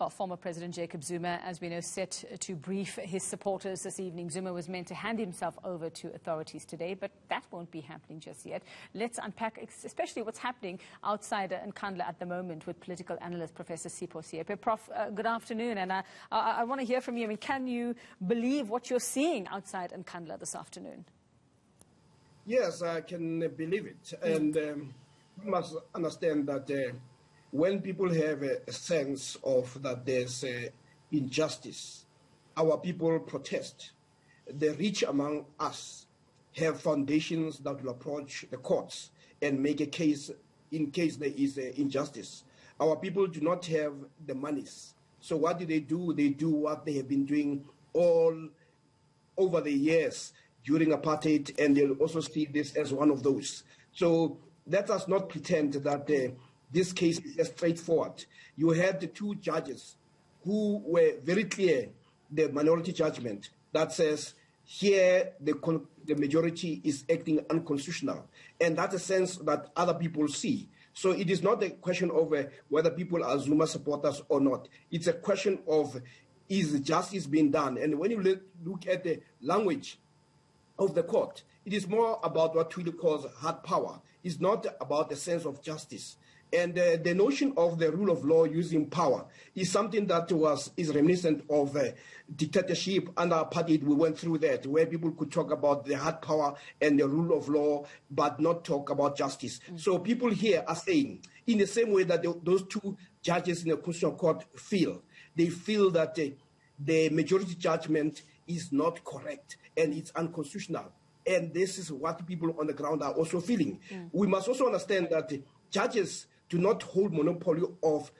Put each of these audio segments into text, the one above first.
Well, former President Jacob Zuma, as we know, set to brief his supporters this evening. Zuma was meant to hand himself over to authorities today, but that won't be happening just yet. Let's unpack especially what's happening outside Nkandla at the moment with political analyst Professor Sipho Seepe. Prof, good afternoon, and I want to hear from you. I mean, can you believe what you're seeing outside Nkandla this afternoon? Yes, I can believe it. And you must understand that when people have a sense of that there's injustice, our people protest. The rich among us have foundations that will approach the courts and make a case in case there is injustice. Our people do not have the monies. So what do? They do what they have been doing all over the years during apartheid, and they'll also see this as one of those. So let us not pretend that this case is straightforward. You had the two judges who were very clear, the minority judgment that says here the majority is acting unconstitutional, and that's a sense that other people see. So it is not a question of whether people are Zuma supporters or not. It's a question of is justice being done? And when you look at the language of the court, it is more about what Twilly calls hard power. It's not about the sense of justice. And the notion of the rule of law using power is something that is reminiscent of dictatorship under apartheid. We went through that, where people could talk about the hard power and the rule of law, but not talk about justice. So people here are saying, in the same way that those two judges in the Constitutional Court feel, they feel that the majority judgment is not correct and it's unconstitutional. And this is what people on the ground are also feeling. We must also understand that judges do not hold monopoly of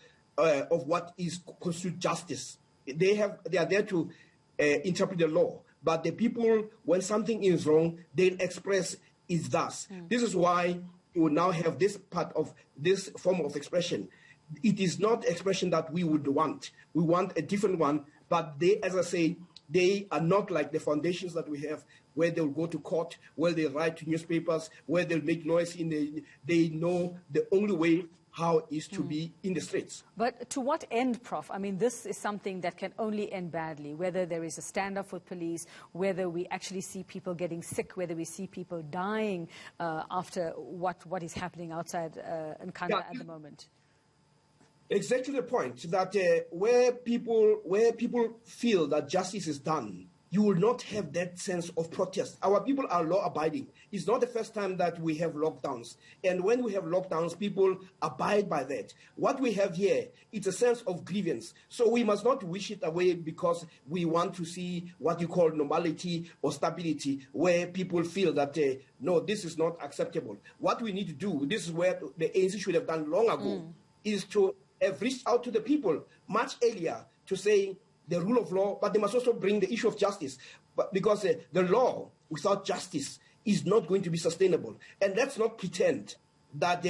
what is constitute justice. They are there to interpret the law. But the people, when something is wrong, they'll express is thus. This is why you now have this part of this form of expression. It is not expression that we would want. We want a different one. But they, as I say, they are not like the foundations that we have, where they'll go to court, where they write to newspapers, where they'll make noise. They know the only way how is to be in the streets. But to what end, Prof? I mean, this is something that can only end badly, whether there is a standoff with police, whether we actually see people getting sick, whether we see people dying after what is happening outside Nkandla at the moment. Exactly the point, that where people feel that justice is done, you will not have that sense of protest. Our people are law-abiding. It's not the first time that we have lockdowns. And when we have lockdowns, people abide by that. What we have here, it's a sense of grievance. So we must not wish it away because we want to see what you call normality or stability, where people feel that, no, this is not acceptable. What we need to do, this is where the ANC should have done long ago, is to have reached out to the people much earlier to say, the rule of law, but they must also bring the issue of justice, because the law without justice is not going to be sustainable. And let's not pretend that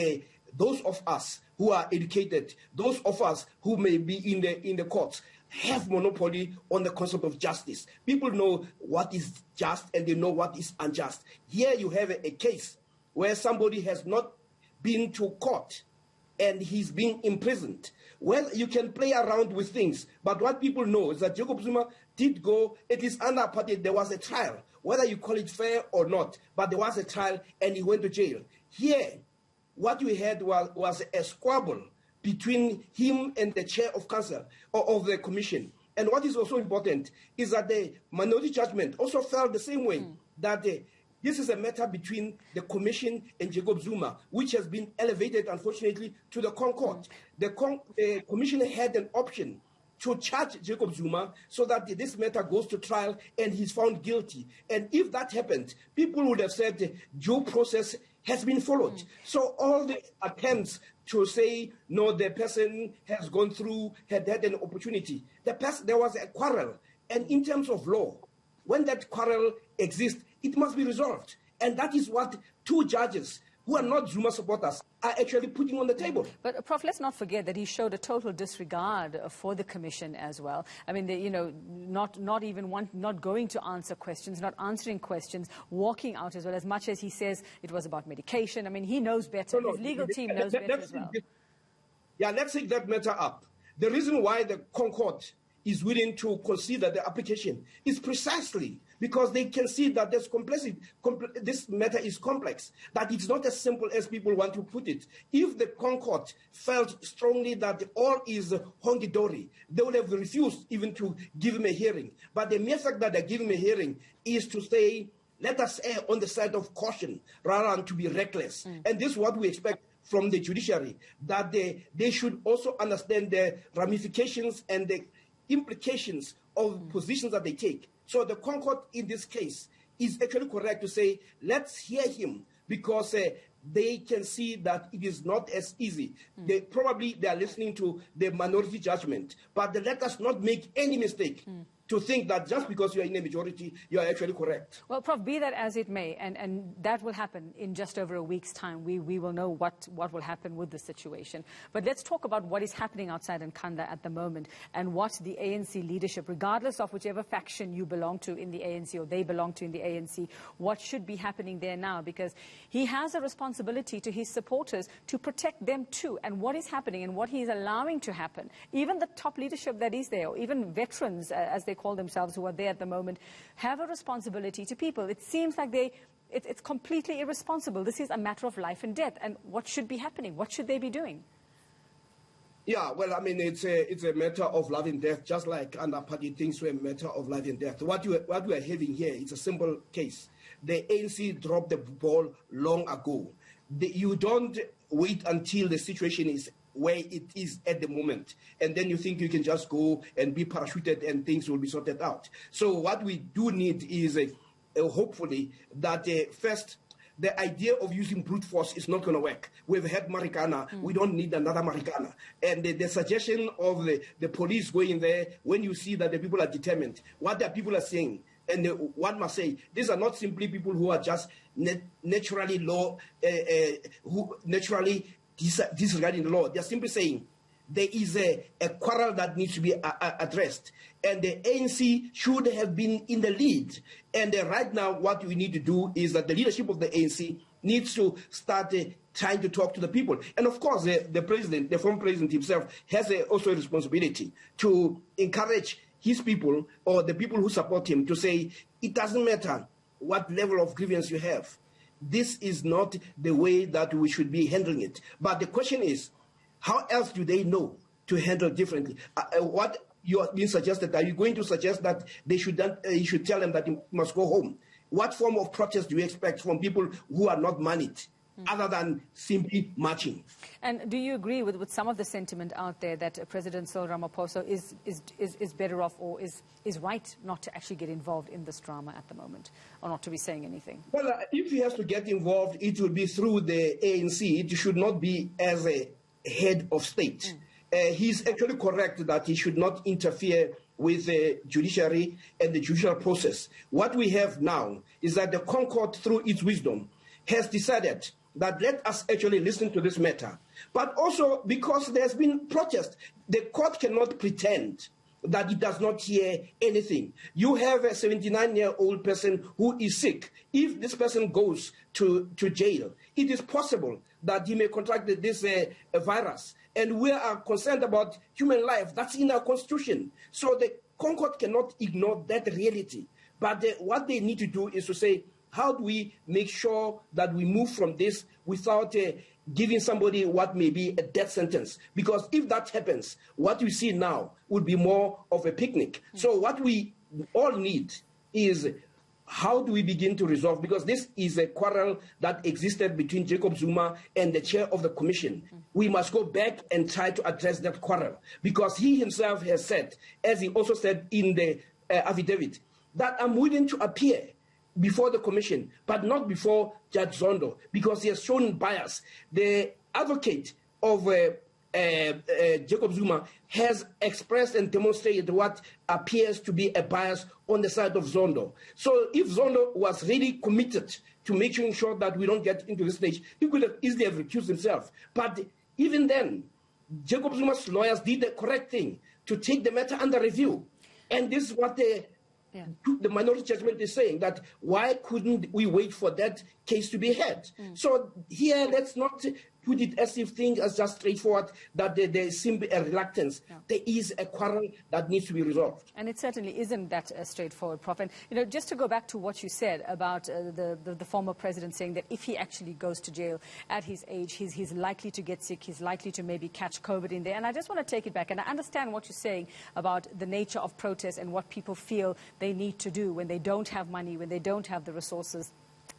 those of us who are educated, those of us who may be in the courts, have monopoly on the concept of justice. People know what is just and they know what is unjust. Here you have a case where somebody has not been to court and he's being imprisoned. Well, you can play around with things, but what people know is that Jacob Zuma did go, at least under apartheid, there was a trial, whether you call it fair or not, but there was a trial and he went to jail. Here, what we had was a squabble between him and the chair of council, or of the commission. And what is also important is that the minority judgment also felt the same way, that this is a matter between the commission and Jacob Zuma, which has been elevated, unfortunately, to the Court. The commission had an option to charge Jacob Zuma so that this matter goes to trial and he's found guilty. And if that happened, people would have said due process has been followed. So all the attempts to say, no, the person has gone through, had an opportunity. There was a quarrel. And in terms of law, when that quarrel exists, it must be resolved. And that is what two judges who are not Zuma supporters are actually putting on the table. But, Prof, let's not forget that he showed a total disregard for the commission as well. I mean, not going to answer questions, not answering questions, walking out as well, as much as he says it was about medication. I mean, he knows better. His legal team knows better as well. Yeah, let's take that matter up. The reason why the Concord is willing to consider the application is precisely because they can see that there's complexity. This matter is complex, that it's not as simple as people want to put it. If the Concord felt strongly that all is honky-dory, they would have refused even to give him a hearing. But the mere fact that they give him a hearing is to say, let us err on the side of caution rather than to be reckless. And this is what we expect from the judiciary, that they should also understand the ramifications and the implications of positions that they take. So the Concord in this case is actually correct to say, let's hear him, because they can see that it is not as easy. They are listening to the minority judgment, but let us not make any mistake to think that just because you are in a majority, you are actually correct. Well, Prof, be that as it may, and that will happen in just over a week's time. We will know what will happen with the situation. But let's talk about what is happening outside Nkandla at the moment and what the ANC leadership, regardless of whichever faction you belong to in the ANC or they belong to in the ANC, what should be happening there now, because he has a responsibility to his supporters to protect them too. And what is happening and what he is allowing to happen, even the top leadership that is there, or even veterans, as they call themselves, who are there at the moment, have a responsibility to people. It seems like it's completely irresponsible. This is a matter of life and death. And what should be happening? What should they be doing? Yeah, well, I mean, it's a matter of life and death, just like under party things were a matter of life and death. What we are having here is a simple case. The ANC dropped the ball long ago. You don't wait until the situation is where it is at the moment, and then you think you can just go and be parachuted and things will be sorted out. So what we do need is hopefully that first, the idea of using brute force is not going to work. We've had Marikana. We don't need another Marikana. And the suggestion of the police going there, when you see that the people are determined, what the people are saying, and one must say, these are not simply people who are just naturally who naturally disregarding the law. They're simply saying there is a quarrel that needs to be addressed. And the ANC should have been in the lead. And right now what we need to do is that the leadership of the ANC needs to start trying to talk to the people. And of course, the president, the former president himself, has also a responsibility to encourage his people or the people who support him to say, it doesn't matter what level of grievance you have. This is not the way that we should be handling it. But the question is, how else do they know to handle differently? What you are being suggested, are you going to suggest that they should you should tell them that you must go home? What form of protest do you expect from people who are not moneyed, other than simply marching? And do you agree with some of the sentiment out there that President Cyril Ramaphosa is better off, or is right not to actually get involved in this drama at the moment, or not to be saying anything? Well, if he has to get involved, it will be through the ANC. It should not be as a head of state. He's actually correct that he should not interfere with the judiciary and the judicial process. What we have now is that the Concord, through its wisdom, has decided that let us actually listen to this matter. But also because there's been protest, the court cannot pretend that it does not hear anything. You have a 79-year-old person who is sick. If this person goes to jail, it is possible that he may contract this virus. And we are concerned about human life. That's in our constitution. So the Concord cannot ignore that reality. But what they need to do is to say, how do we make sure that we move from this without giving somebody what may be a death sentence? Because if that happens, what we see now would be more of a picnic. So what we all need is, how do we begin to resolve? Because this is a quarrel that existed between Jacob Zuma and the chair of the commission. We must go back and try to address that quarrel, because he himself has said, as he also said in the affidavit, that I'm willing to appear before the commission, but not before Judge Zondo, because he has shown bias. The advocate of Jacob Zuma has expressed and demonstrated what appears to be a bias on the side of Zondo. So if Zondo was really committed to making sure that we don't get into this stage, he could have easily have recused himself. But even then, Jacob Zuma's lawyers did the correct thing to take the matter under review. And this is what the minority judgment is saying, that why couldn't we wait for that case to be heard? So here, let's not put it as if things are just straightforward, that there seems a reluctance. Yeah. There is a quarrel that needs to be resolved. And it certainly isn't that straightforward, Prof. And, just to go back to what you said about the former president saying that if he actually goes to jail at his age, he's likely to get sick, he's likely to maybe catch COVID in there. And I just want to take it back. And I understand what you're saying about the nature of protest and what people feel they need to do when they don't have money, when they don't have the resources,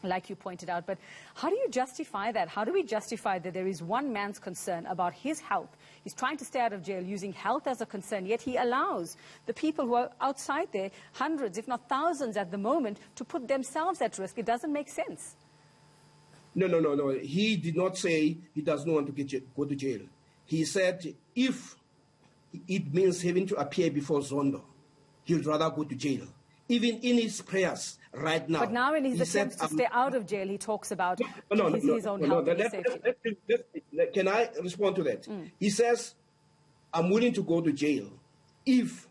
like you pointed out. But how do you justify that? How do we justify that there is one man's concern about his health? He's trying to stay out of jail using health as a concern, yet he allows the people who are outside there, hundreds, if not thousands at the moment, to put themselves at risk. It doesn't make sense. No. He did not say he does not want to go to jail. He said if it means having to appear before Zondo, he would rather go to jail. Even in his prayers right now. But now in his attempts to stay out of jail, he talks about his own health and safety. Can I respond to that? He says, I'm willing to go to jail if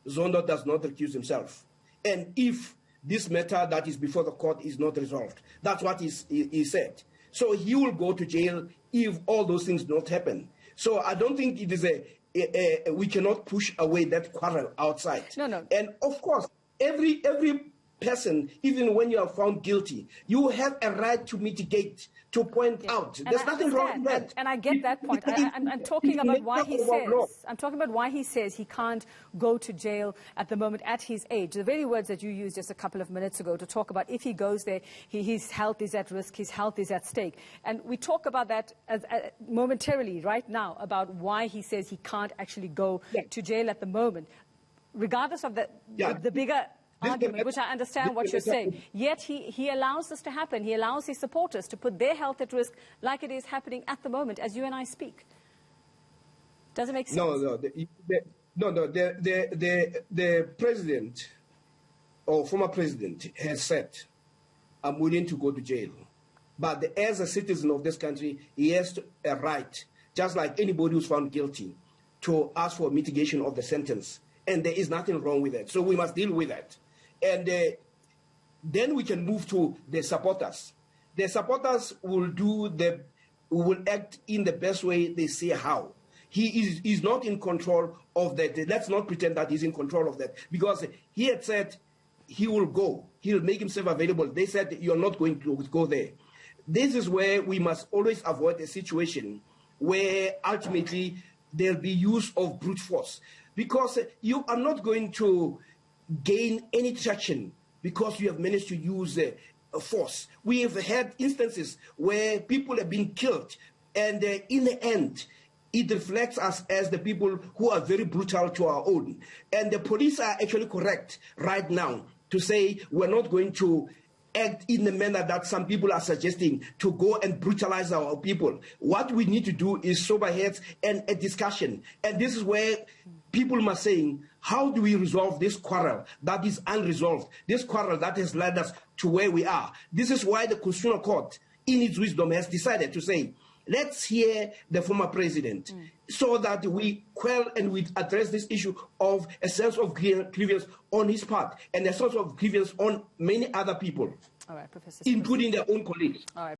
Zondo does not recuse himself. And if this matter that is before the court is not resolved. That's what he said. So he will go to jail if all those things do not happen. So I don't think it is we cannot push away that quarrel outside. No. And of course, every person, even when you are found guilty, you have a right to mitigate, to point out. There's nothing wrong with that. And I get that point. I'm talking about why he says. I'm talking about why he says he can't go to jail at the moment at his age. The very words that you used just a couple of minutes ago to talk about if he goes there, his health is at risk, his health is at stake. And we talk about that momentarily right now about why he says he can't actually go to jail at the moment, regardless of the bigger argument, which I understand what you're saying. Yet he allows this to happen. He allows his supporters to put their health at risk like it is happening at the moment as you and I speak. Does it make sense? The president or former president has said, I'm willing to go to jail. But as a citizen of this country, he has a right, just like anybody who's found guilty, to ask for mitigation of the sentence. And there is nothing wrong with that. So we must deal with that. And then we can move to the supporters. The supporters will act in the best way they see how. He is not in control of that. Let's not pretend that he's in control of that. Because he had said he will go. He'll make himself available. They said you're not going to go there. This is where we must always avoid a situation where ultimately there'll be use of brute force. Because you are not going to gain any traction because you have managed to use force. We have had instances where people have been killed, and in the end, it reflects us as the people who are very brutal to our own. And the police are actually correct right now to say we're not going to act in the manner that some people are suggesting, to go and brutalize our people. What we need to do is sober heads and a discussion. And this is where people must say, how do we resolve this quarrel that is unresolved, this quarrel that has led us to where we are? This is why the Constitutional Court, in its wisdom, has decided to say, let's hear the former president so that we quell and we address this issue of a sense of grievance on his part and a sense of grievance on many other people, all right, Professor Sipho, including their own colleagues. All right.